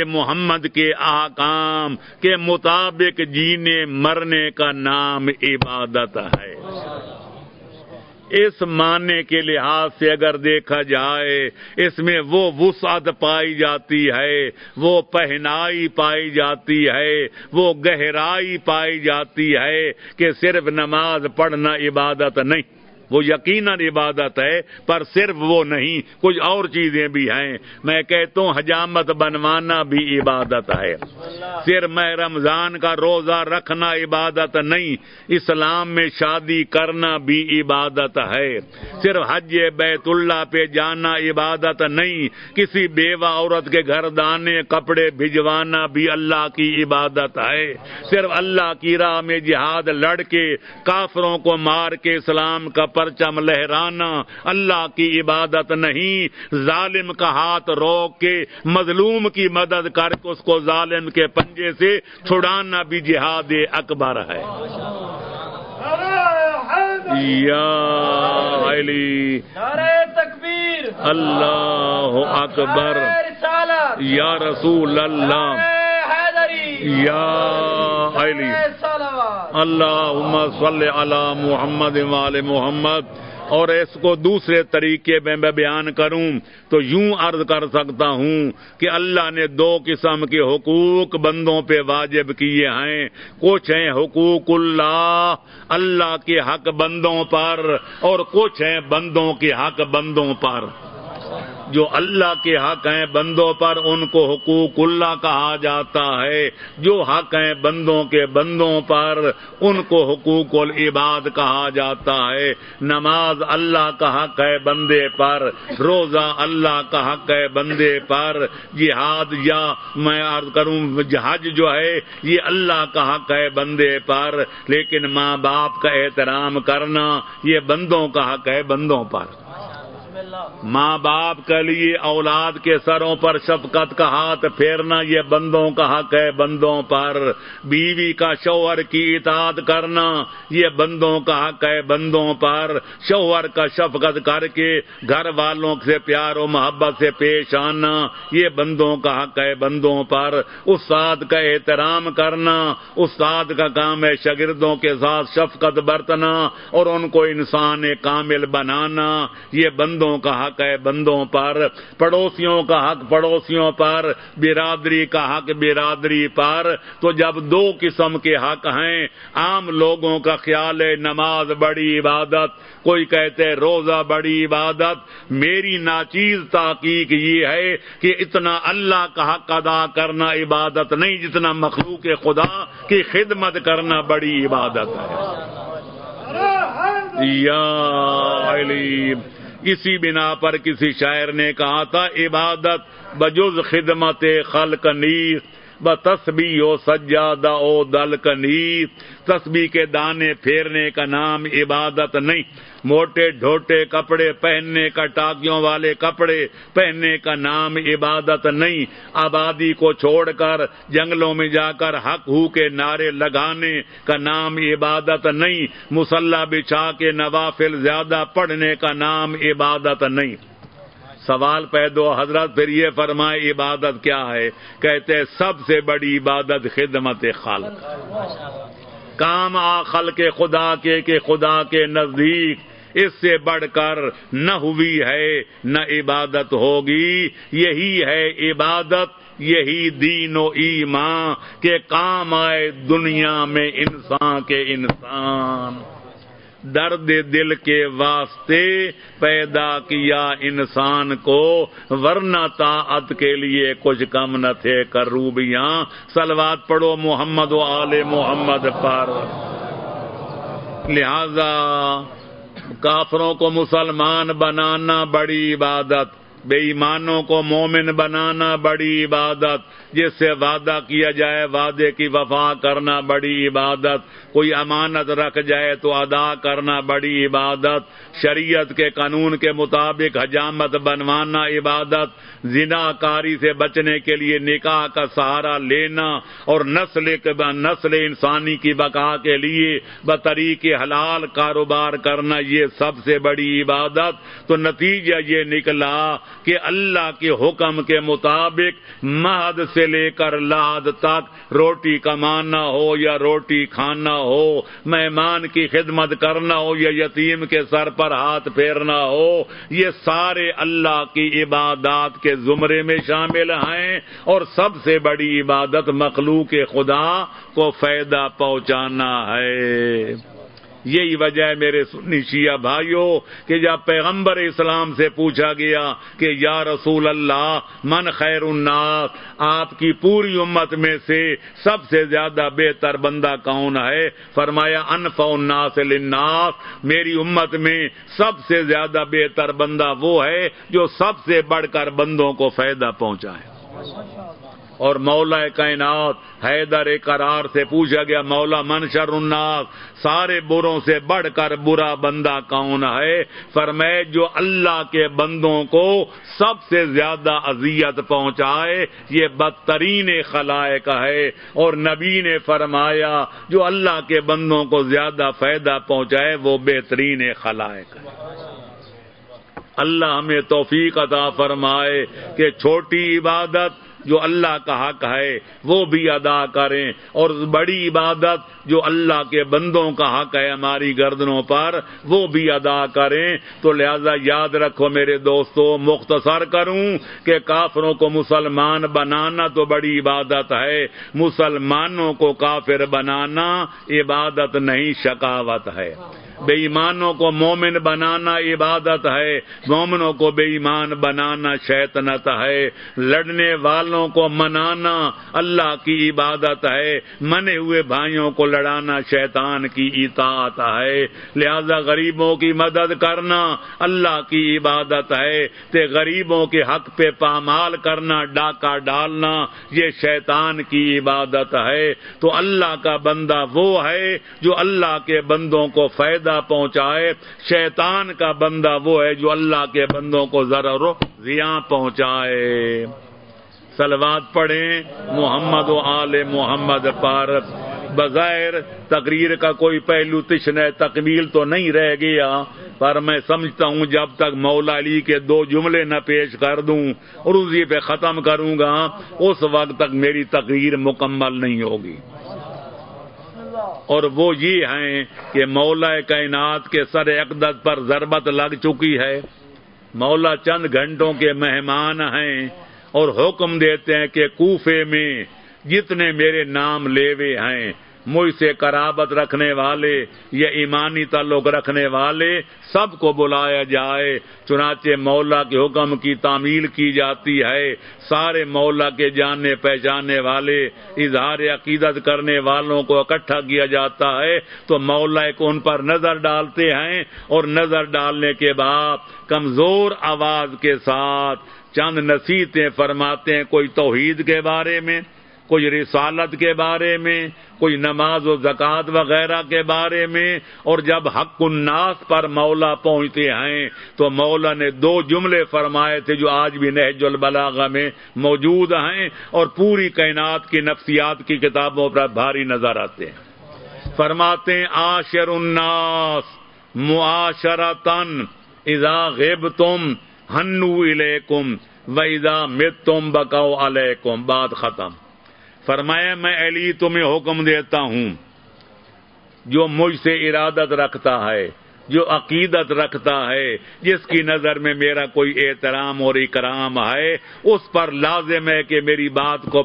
محمد کے احکام کے مطابق جینے مرنے کا نام عبادت ہے۔ اس معنی کے لحاظ سے اگر دیکھا جائے اس میں وہ وسعت پائی جاتی ہے، وہ پہنائی پائی جاتی ہے، وہ گہرائی پائی جاتی ہے کہ صرف نماز پڑھنا عبادت نہیں، وہ یقیناً عبادت ہے پر صرف وہ نہیں، کچھ اور چیزیں بھی ہیں۔ میں کہتا ہوں حجامت بنوانا بھی عبادت ہے، صرف میں رمضان کا روزہ رکھنا عبادت نہیں، اسلام میں شادی کرنا بھی عبادت ہے، صرف حج بیت اللہ پہ جانا عبادت نہیں، کسی بیوہ عورت کے گھر دانے کپڑے بھجوانا بھی اللہ کی عبادت ہے، صرف اللہ کی راہ میں جہاد لڑ کے کافروں کو مار کے اسلام کا پرچم لہرانا اللہ کی عبادت نہیں، ظالم کا ہاتھ روک کے مظلوم کی مدد کر کے اس کو ظالم کے پنجے سے چھڑانا بھی جہاد اکبر ہے۔ یا علی نعرہ تکبیر، اللہ اکبر، یا رسول اللہ، یا علی، اللہم صلی علی محمد وآل محمد۔ اور اس کو دوسرے طریقے میں بیان کروں تو یوں عرض کر سکتا ہوں کہ اللہ نے دو قسم کے حقوق بندوں پہ واجب کیے ہیں، کچھ ہیں حقوق اللہ، اللہ کے حق بندوں پر، اور کچھ ہیں بندوں کے حق بندوں پر۔ جو اللہ کے حق ہیں بندوں پر ان کو حقوق اللہ کہا جاتا ہے، جو حق ہیں بندوں کے بندوں پر ان کو حقوق العباد کہا جاتا ہے۔ نماز اللہ کا حق ہے بندے پر، روزہ اللہ کا حق ہے بندے پر، جہاد یا میں عرض کروں حج جو ہے یہ اللہ کا حق ہے بندے پر، لیکن ماں باپ کا احترام کرنا یہ بندوں کا حق ہے بندوں پر۔ ماں باپ کے لیے اولاد کے سروں پر شفقت کا ہاتھ پھیرنا یہ بندوں کا حق ہے بندوں پر، بیوی کا شوہر کی اطاعت کرنا یہ بندوں کا حق ہے بندوں پر، شوہر کا شفقت کر کے گھر والوں سے پیار و محبت سے پیش آنا یہ بندوں کا حق ہے بندوں پر، استاد کا احترام کرنا، استاد کا کام ہے شاگردوں کے ساتھ شفقت برتنا اور ان کو انسان کامل بنانا یہ بندوں کا حق ہے بندوں پر، پڑوسیوں کا حق پڑوسیوں پر، برادری کا حق برادری پر۔ تو جب دو قسم کے حق ہیں، عام لوگوں کا خیال ہے نماز بڑی عبادت، کوئی کہتے روزہ بڑی عبادت، میری ناچیز تحقیق یہ ہے کہ اتنا اللہ کا حق ادا کرنا عبادت نہیں جتنا مخلوق خدا کی خدمت کرنا بڑی عبادت ہے۔ یا علی، اسی بنا پر کسی شاعر نے کہا تھا عبادت بجز خدمت خلق نیست، بتسبیح و سجادہ او دلک نیست۔ تسبیح کے دانے پھیرنے کا نام عبادت نہیں، موٹے ڈھوٹے کپڑے پہننے کا، ٹاکیوں والے کپڑے پہننے کا نام عبادت نہیں، آبادی کو چھوڑ کر جنگلوں میں جا کر حق ہو کے نعرے لگانے کا نام عبادت نہیں، مصلی بچھا کے نوافل زیادہ پڑھنے کا نام عبادت نہیں۔ سوال پیدا حضرت پھر یہ فرمائے عبادت کیا ہے؟ کہتے سب سے بڑی عبادت خدمت خالق، کام آ خلق خدا کے کہ خدا کے نزدیک اس سے بڑھ کر نہ ہوئی ہے نہ عبادت ہوگی۔ یہی ہے عبادت، یہی دین و ایمان کے کام آئے دنیا میں انسان کے انسان۔ درد دل کے واسطے پیدا کیا انسان کو، ورنہ طاعت کے لیے کچھ کم نہ تھے کروبیاں۔ صلوات پڑھو محمد و آل محمد پر۔ لہذا کافروں کو مسلمان بنانا بڑی عبادت، بے ایمانوں کو مومن بنانا بڑی عبادت، جس سے وعدہ کیا جائے وعدے کی وفا کرنا بڑی عبادت، کوئی امانت رکھ جائے تو ادا کرنا بڑی عبادت، شریعت کے قانون کے مطابق حجامت بنوانا عبادت، زنا کاری سے بچنے کے لیے نکاح کا سہارا لینا اور نسل انسانی کی بقا کے لیے بطریق حلال کاروبار کرنا یہ سب سے بڑی عبادت۔ تو نتیجہ یہ نکلا کہ اللہ کے حکم کے مطابق مہد سے لے کر لحد تک روٹی کمانا ہو یا روٹی کھانا ہو، مہمان کی خدمت کرنا ہو یا یتیم کے سر پر ہاتھ پھیرنا ہو، یہ سارے اللہ کی عبادات کے زمرے میں شامل ہیں، اور سب سے بڑی عبادت مخلوق خدا کو فائدہ پہنچانا ہے۔ یہی وجہ ہے میرے سنی شیعہ بھائیوں کہ جب پیغمبر اسلام سے پوچھا گیا کہ یا رسول اللہ من خیر الناس، آپ کی پوری امت میں سے سب سے زیادہ بہتر بندہ کون ہے؟ فرمایا انفع الناس للناس، میری امت میں سب سے زیادہ بہتر بندہ وہ ہے جو سب سے بڑھ کر بندوں کو فائدہ پہنچائے۔ اور مولا کائنات حیدر قرار سے پوچھا گیا مولا من شر الناس، سارے بروں سے بڑھ کر برا بندہ کون ہے؟ فرمائے جو اللہ کے بندوں کو سب سے زیادہ اذیت پہنچائے یہ بدترین خلائق ہے، اور نبی نے فرمایا جو اللہ کے بندوں کو زیادہ فائدہ پہنچائے وہ بہترین خلائق ہے۔ اللہ ہمیں توفیق عطا فرمائے کہ چھوٹی عبادت جو اللہ کا حق ہے وہ بھی ادا کریں، اور بڑی عبادت جو اللہ کے بندوں کا حق ہے ہماری گردنوں پر وہ بھی ادا کریں۔ تو لہذا یاد رکھو میرے دوستو، مختصر کروں کہ کافروں کو مسلمان بنانا تو بڑی عبادت ہے، مسلمانوں کو کافر بنانا عبادت نہیں شقاوت ہے۔ بے ایمانوں کو مومن بنانا عبادت ہے، مومنوں کو بے ایمان بنانا شیطنت ہے، لڑنے والوں کو منانا اللہ کی عبادت ہے، منے ہوئے بھائیوں کو لڑانا شیطان کی اطاعت ہے۔ لہذا غریبوں کی مدد کرنا اللہ کی عبادت ہے، تے غریبوں کے حق پہ پامال کرنا، ڈاکہ ڈالنا یہ شیطان کی عبادت ہے۔ تو اللہ کا بندہ وہ ہے جو اللہ کے بندوں کو فائدہ پہنچائے، شیطان کا بندہ وہ ہے جو اللہ کے بندوں کو ضرر و زیاں پہنچائے۔ صلوات پڑھیں محمد و آل محمد پر۔ بظاہر تقریر کا کوئی پہلو تشنہ تکمیل تو نہیں رہ گیا، پر میں سمجھتا ہوں جب تک مولا علی کے 2 جملے نہ پیش کر دوں اور اسی پہ ختم کروں گا اس وقت تک میری تقریر مکمل نہیں ہوگی، اور وہ یہ ہیں کہ مولا کائنات کے سر اقدس پر ضربت لگ چکی ہے، مولا چند گھنٹوں کے مہمان ہیں اور حکم دیتے ہیں کہ کوفے میں جتنے میرے نام لیوے ہیں، مجھ سے قرابت رکھنے والے یا ایمانی تعلق رکھنے والے سب کو بلایا جائے۔ چنانچہ مولا کے حکم کی تعمیل کی جاتی ہے، سارے مولا کے جاننے پہچاننے والے اظہار عقیدت کرنے والوں کو اکٹھا کیا جاتا ہے، تو مولا کو ان پر نظر ڈالتے ہیں، اور نظر ڈالنے کے بعد کمزور آواز کے ساتھ چند نصیحتیں فرماتے ہیں، کوئی توحید کے بارے میں، کوئی رسالت کے بارے میں، کوئی نماز و زکوٰۃ وغیرہ کے بارے میں۔ اور جب حق الناس پر مولا پہنچتے ہیں تو مولا نے 2 جملے فرمائے تھے جو آج بھی نہج البلاغہ میں موجود ہیں اور پوری کائنات کی نفسیات کی کتابوں پر بھاری نظر آتے ہیں۔ فرماتے ہیں عاشر الناس معاشرتن اذا غبتم ہنو الیکم وَإِذَا مِتُّمْ بَكَوْا عَلَيْكُمْ۔ بات ختم۔ فرمایا میں علی تمہیں حکم دیتا ہوں، جو مجھ سے ارادت رکھتا ہے، جو عقیدت رکھتا ہے، جس کی نظر میں میرا کوئی احترام اور اکرام ہے، اس پر لازم ہے کہ میری بات کو